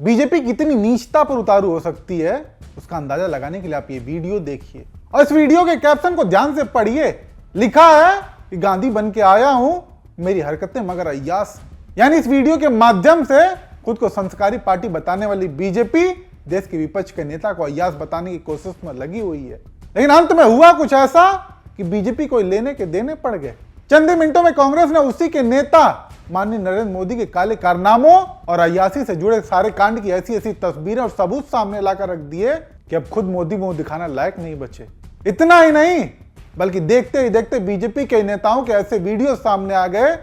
BJP कितनी नीचता पर उतारू हो सकती है उसका अंदाजा लगाने के लिए आप ये वीडियो देखिए और इस वीडियो के कैप्शन को ध्यान से पढ़िए। लिखा है कि गांधी बन के आया हूं, मेरी हरकतें मगर अय्यास। यानी इस वीडियो के माध्यम से खुद को संस्कारी पार्टी बताने वाली बीजेपी देश के विपक्ष के नेता को अय्यास बताने की कोशिश में लगी हुई है। लेकिन अंत में हुआ कुछ ऐसा कि बीजेपी को लेने के देने पड़ गए। चंद ही मिनटों में कांग्रेस ने उसी के नेता माननीय नरेंद्र मोदी के काले कारनामों और अय्यासी से जुड़े सारे कांड की ऐसी ऐसी तस्वीरें और सबूत सामने लाकर रख दिए कि अब खुद मोदी मुंह दिखाना लायक नहीं बचे। इतना ही नहीं बल्कि देखते ही देखते बीजेपी के नेताओं के ऐसे वीडियो सामने आ गए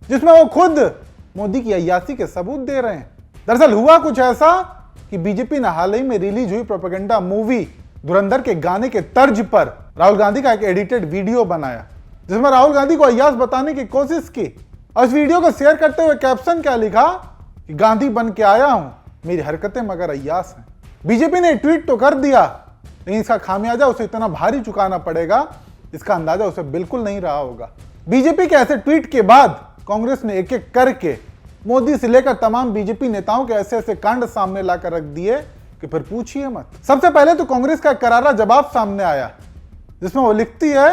जिसमें वो खुद मोदी की अय्यासी के सबूत दे रहे हैं। दरअसल हुआ कुछ ऐसा कि बीजेपी ने हाल ही में रिलीज हुई प्रोपेगेंडा मूवी धुरंधर के गाने के तर्ज पर राहुल गांधी का एक एडिटेड वीडियो बनाया जिसमें राहुल गांधी को अय्यास बताने की कोशिश की और इस वीडियो को शेयर करते हुए कैप्शन क्या लिखा कि गांधी बन के आया हूं, मेरी हरकतें मगर अय्यास हैं। बीजेपी ने ट्वीट तो कर दिया लेकिन इसका खामियाजा उसे इतना भारी चुकाना पड़ेगा इसका अंदाजा उसे बिल्कुल नहीं रहा होगा। बीजेपी के ऐसे ट्वीट के बाद कांग्रेस ने एक एक करके मोदी से लेकर तमाम बीजेपी नेताओं के ऐसे ऐसे कांड सामने लाकर रख दिए कि फिर पूछिए मत। सबसे पहले तो कांग्रेस का करारा जवाब सामने आया जिसमें वो लिखती है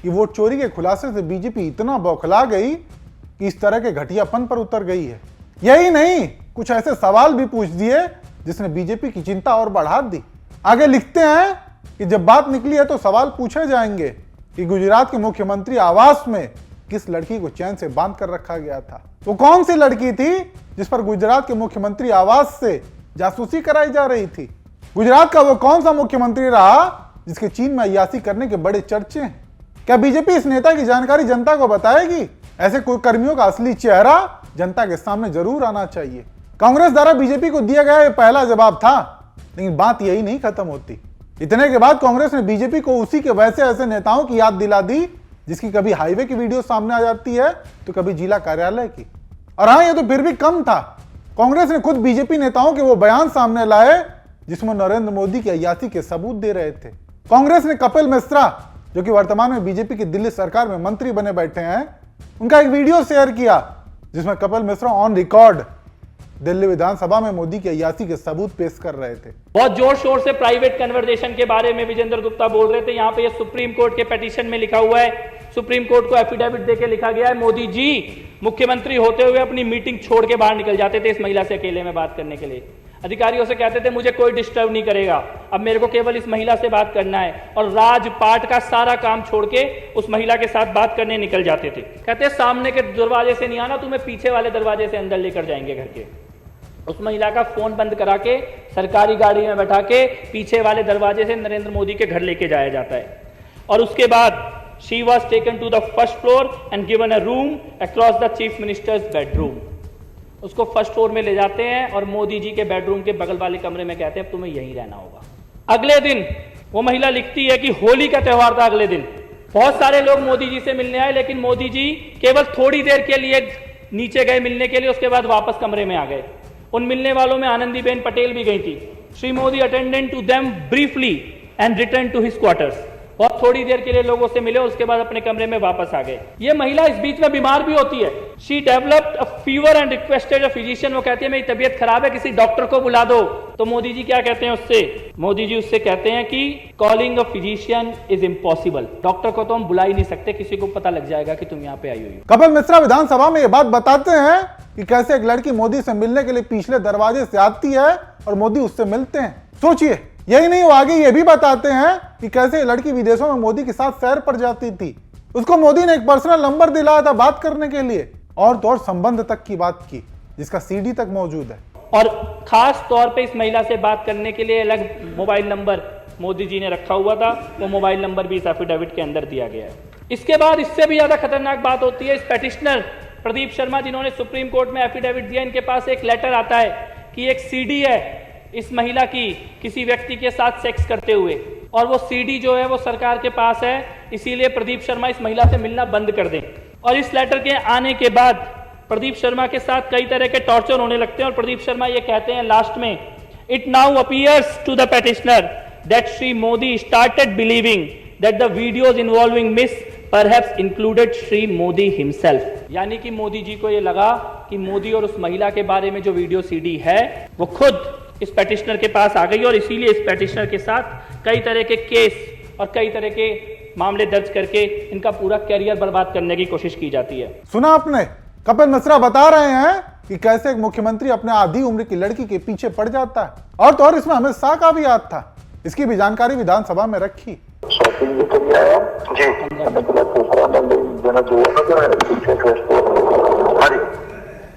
कि वोट चोरी के खुलासे से बीजेपी इतना बौखला गई कि इस तरह के घटियापन पर उतर गई है। यही नहीं, कुछ ऐसे सवाल भी पूछ दिए जिसने बीजेपी की चिंता और बढ़ा दी। आगे लिखते हैं कि जब बात निकली है तो सवाल पूछे जाएंगे कि गुजरात के मुख्यमंत्री आवास में किस लड़की को चैन से बांध कर रखा गया था। वो कौन सी लड़की थी जिस पर गुजरात के मुख्यमंत्री आवास से जासूसी कराई जा रही थी। गुजरात का वो कौन सा मुख्यमंत्री रहा जिसके चीन में अय्यासी करने के बड़े चर्चे हैं। क्या बीजेपी इस नेता की जानकारी जनता को बताएगी? ऐसे कोई कर्मियों का असली चेहरा जनता के सामने जरूर आना चाहिए। कांग्रेस द्वारा बीजेपी को दिया गया ये पहला जवाब था लेकिन बात यही नहीं खत्म होती। इतने के बाद कांग्रेस ने बीजेपी को उसी के वैसे ऐसे नेताओं की याद दिला दी जिसकी कभी हाईवे की वीडियो सामने आ जाती है तो कभी जिला कार्यालय की। और हाँ, ये तो फिर भी कम था, कांग्रेस ने खुद बीजेपी नेताओं के वो बयान सामने लाए जिसमें नरेंद्र मोदी की अय्यासी के सबूत दे रहे थे। कांग्रेस ने कपिल मिश्रा जो कि वर्तमान में बीजेपी की दिल्ली सरकार में मंत्री बने बैठे हैं, उनका एक वीडियो शेयर किया जिसमें कपिल मिश्रा ऑन रिकॉर्ड दिल्ली विधानसभा में मोदी की अय्यासी के सबूत पेश कर रहे थे। बहुत जोर शोर से प्राइवेट कन्वर्सेशन के बारे में विजेंद्र गुप्ता बोल रहे थे। यहाँ पे ये सुप्रीम कोर्ट के पिटीशन में लिखा हुआ है, सुप्रीम कोर्ट को एफिडेविट देके लिखा गया है, मोदी जी मुख्यमंत्री होते हुए अपनी मीटिंग छोड़ के बाहर निकल जाते थे इस महिला से अकेले में बात करने के लिए। अधिकारियों से कहते थे मुझे कोई डिस्टर्ब नहीं करेगा, अब मेरे को केवल इस महिला से बात करना है, और राजपाट का सारा काम छोड़ के उस महिला के साथ बात करने निकल जाते थे। कहते सामने के दरवाजे से नहीं आना, तुम्हें पीछे वाले दरवाजे से अंदर लेकर जाएंगे घर के। उस महिला का फोन बंद करा के सरकारी गाड़ी में बैठा के पीछे वाले दरवाजे से नरेंद्र मोदी के घर लेके जाया जाता है। और उसके बाद she was taken to the first floor and given a room across the chief minister's bedroom. उसको फर्स्ट फ्लोर में ले जाते हैं और मोदी जी के बेडरूम के बगल वाले कमरे में कहते हैं तुम्हें यहीं रहना होगा। अगले दिन वो महिला लिखती है कि होली का त्योहार था, अगले दिन बहुत सारे लोग मोदी जी से मिलने आए लेकिन मोदी जी केवल थोड़ी देर के लिए नीचे गए मिलने के लिए, उसके बाद वापस कमरे में आ गए। उन मिलने वालों में आनंदीबेन पटेल भी गई थी। Shri Modi attended to them briefly and return to his quarters. बहुत थोड़ी देर के लिए लोगों से मिले, उसके बाद अपने कमरे में वापस आ गए। ये महिला इस बीच में बीमार भी होती है। She developed a fever and requested a physician. वो कहती है मेरी तबीयत खराब है, किसी डॉक्टर को बुला दो। तो मोदी जी क्या कहते हैं उससे? मोदी जी उससे कहते हैं कि calling a physician is impossible. Doctor को तो हम बुला ही नहीं सकते, किसी को पता लग जाएगा कि तुम यहाँ पे आई हुई हो। कपिल मिश्रा विधानसभा में ये बात बताते हैं कि कैसे एक लड़की मोदी से मिलने के लिए पिछले दरवाजे से आती है और मोदी उससे मिलते हैं। सोचिए, यही नहीं, वो आगे ये भी बताते हैं कि कैसे लड़की विदेशों में मोदी के साथ सैर पर जाती थी, उसको मोदी ने एक पर्सनल नंबर दिलाया था बात करने के लिए, और तो और संबंध तक की बात की जिसका सीडी तक मौजूद है। और खास तौर पे इस महिला से बात करने के लिए अलग मोबाइल नंबर मोदी जी ने रखा हुआ था, वो मोबाइल नंबर भी इस एफिडेविट के अंदर दिया गया है। इसके बाद इससे भी ज्यादा खतरनाक बात होती है। इस पेटिशनर प्रदीप शर्मा जिन्होंने सुप्रीम कोर्ट में एफिडेविट दिया, इनके पास एक लेटर आता है कि एक सीडी है इस महिला की किसी व्यक्ति के साथ सेक्स करते हुए, और वो सीडी जो है वो सरकार के पास है, इसीलिए प्रदीप शर्मा इस महिला से मिलना बंद कर दें। और इस लेटर के आने के बाद प्रदीप शर्मा के साथ कई तरह के टॉर्चर होने लगते हैं और प्रदीप शर्मा ये कहते हैं लास्ट में, it now appears to the petitioner that Shri Modi started believing that the videos involving Miss perhaps included Shri Modi himself. यानी कि मोदी जी को ये लगा कि मोदी और उस महिला के बारे में जो वीडियो सीडी है वो खुद इस पेटिशनर के पास आ गई और इसीलिए इस पेटिशनर के साथ कई तरह के केस और कई तरह के मामले दर्ज करके इनका पूरा कैरियर बर्बाद करने की कोशिश की जाती है। सुना आपने, कपिल मिश्रा बता रहे हैं कि कैसे एक मुख्यमंत्री अपने आधी उम्र की लड़की के पीछे पड़ जाता है, और तो और इसमें अमित शाह का भी हाथ था। इसकी भी जानकारी विधानसभा में रखी।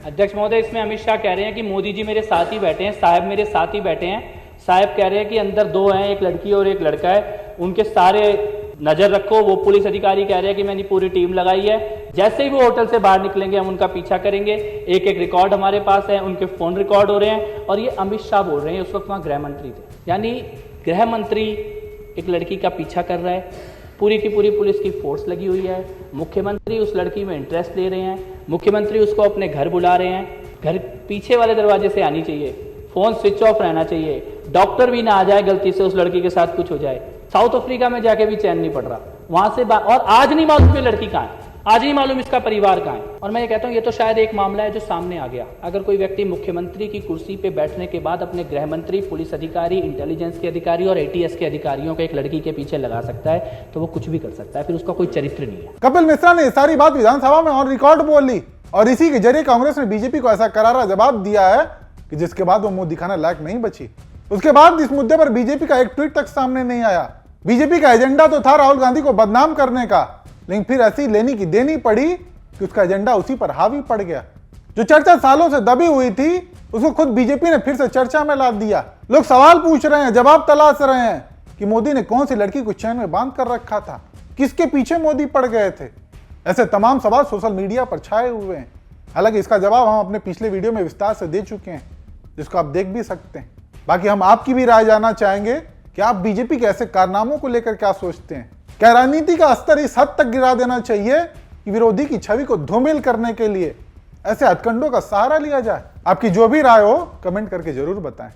अध्यक्ष महोदय, इसमें अमित शाह कह रहे हैं कि मोदी जी मेरे साथ ही बैठे हैं, साहब मेरे साथ ही बैठे हैं। साहब कह रहे हैं कि अंदर दो हैं, एक लड़की और एक लड़का है, उनके सारे नजर रखो। वो पुलिस अधिकारी कह रहे हैं कि मैंने पूरी टीम लगाई है, जैसे ही वो होटल से बाहर निकलेंगे हम उनका पीछा करेंगे। एक एक रिकॉर्ड हमारे पास है, उनके फोन रिकॉर्ड हो रहे हैं। और ये अमित शाह बोल रहे हैं, उस वक्त वहां गृह मंत्री थे। यानी गृह मंत्री एक लड़की का पीछा कर रहा है, पूरी की पूरी पुलिस की फोर्स लगी हुई है। मुख्यमंत्री उस लड़की में इंटरेस्ट ले रहे हैं, मुख्यमंत्री उसको अपने घर बुला रहे हैं। घर पीछे वाले दरवाजे से आनी चाहिए, फोन स्विच ऑफ रहना चाहिए, डॉक्टर भी ना आ जाए गलती से उस लड़की के साथ कुछ हो जाए। साउथ अफ्रीका में जाके भी चैन नहीं पड़ रहा वहां से और आज नहीं मालूम ये लड़की कहाँ है, आज नहीं मालूम इसका परिवार कहाँ है। और मैं ये कहता हूँ ये तो शायद एक मामला है जो सामने आ गया। अगर कोई व्यक्ति मुख्यमंत्री की कुर्सी पे बैठने के बाद अपने गृह मंत्री, पुलिस अधिकारी, इंटेलिजेंस के अधिकारी और एटीएस के अधिकारियों को एक लड़की के पीछे लगा सकता है तो वो कुछ भी कर सकता है, फिर उसका कोई चरित्र नहीं है। कपिल मिश्रा ने सारी बात विधानसभा में ऑन रिकॉर्ड बोली और इसी के जरिए कांग्रेस ने बीजेपी को ऐसा करारा जवाब दिया है कि जिसके बाद वो मुंह दिखाने लायक नहीं बची। उसके बाद इस मुद्दे पर बीजेपी का एक ट्वीट तक सामने नहीं आया। बीजेपी का एजेंडा तो था राहुल गांधी को बदनाम करने का, लेकिन फिर ऐसी लेनी की देनी पड़ी कि उसका एजेंडा उसी पर हावी पड़ गया। जो चर्चा सालों से दबी हुई थी उसको खुद बीजेपी ने फिर से चर्चा में ला दिया। लोग सवाल पूछ रहे हैं, जवाब तलाश रहे हैं कि मोदी ने कौन सी लड़की को चैन में बांध कर रखा था, किसके पीछे मोदी पड़ गए थे। ऐसे तमाम सवाल सोशल मीडिया पर छाए हुए हैं। हालांकि इसका जवाब हम अपने पिछले वीडियो में विस्तार से दे चुके हैं, जिसको आप देख भी सकते हैं। बाकी हम आपकी भी राय जानना चाहेंगे कि आप बीजेपी के ऐसे कारनामों को लेकर क्या सोचते हैं। क्या राजनीति का स्तर इस हद तक गिरा देना चाहिए कि विरोधी की छवि को धूमिल करने के लिए ऐसे हथकंडों का सहारा लिया जाए? आपकी जो भी राय हो कमेंट करके जरूर बताएं।